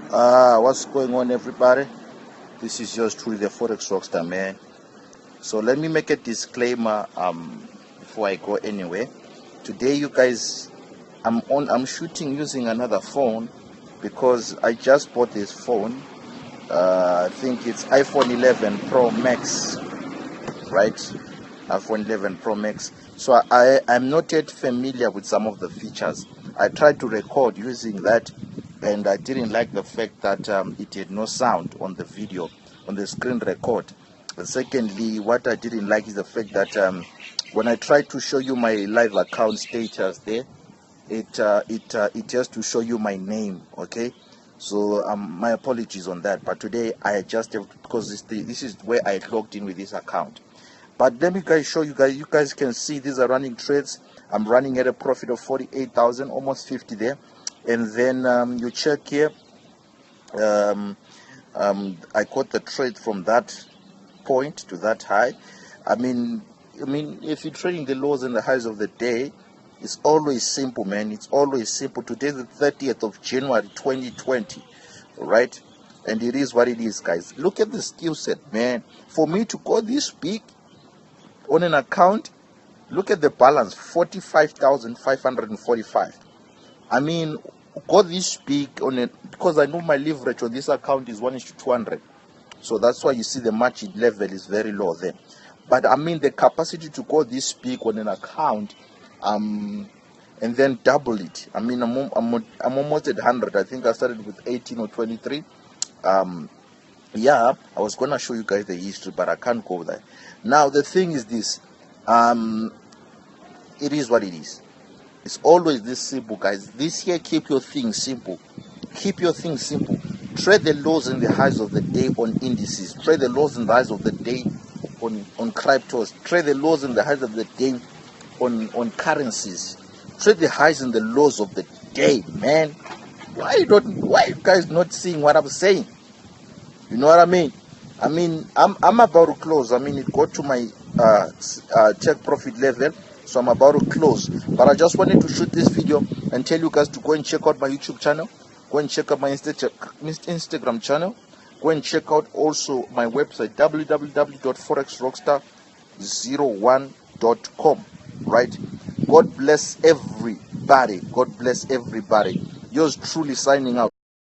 What's going on, everybody? This is yours truly, the Forex Rockstar, man. So let me make a disclaimer before I go anywhere. Today, you guys, I'm shooting using another phone because I just bought this phone. I think it's iPhone 11 Pro Max, right? iPhone 11 Pro Max. So I'm not yet familiar with some of the features. I tried to record using that, and I didn't like the fact that it had no sound on the video, on the screen record. And secondly, what I didn't like is the fact that when I tried to show you my live account status there, it has to show you my name. Okay, so my apologies on that. But today I just have, because this is where I logged in with this account. But let me show you guys. You guys can see these are running trades. I'm running at a profit of 48,000, almost 50 there. And then you check here. I got the trade from that point to that high. I mean, if you're trading the lows and the highs of the day, it's always simple, man. It's always simple. Today is the 30th of January, 2020, right? And it is what it is, guys. Look at the skill set, man. For me to go this big on an account, look at the balance, 45,545. I mean, go this big on it because I know my leverage on this account is 1:200. So that's why you see the margin level is very low there. But I mean, the capacity to go this big on an account, and then double it. I mean, I'm almost at 100. I think I started with 18 or 23. Yeah, I was gonna show you guys the history, but I can't go there. Now the thing is this, it is what it is. It's always this simple, guys. This year, keep your things simple. Keep your things simple. Trade the lows and the highs of the day on indices. Trade the lows and the highs of the day on cryptos. Trade the lows and the highs of the day on currencies. Trade the highs and the lows of the day, man. Why are you guys not seeing what I'm saying? You know what I mean? I'm about to close. It got to my check profit level, so I'm about to close. But I just wanted to shoot this video and tell you guys to go and check out my YouTube channel. Go and check out my Instagram channel. Go and check out also my website, www.forexrockstar01.com. Right? God bless everybody. God bless everybody. Yours truly signing out.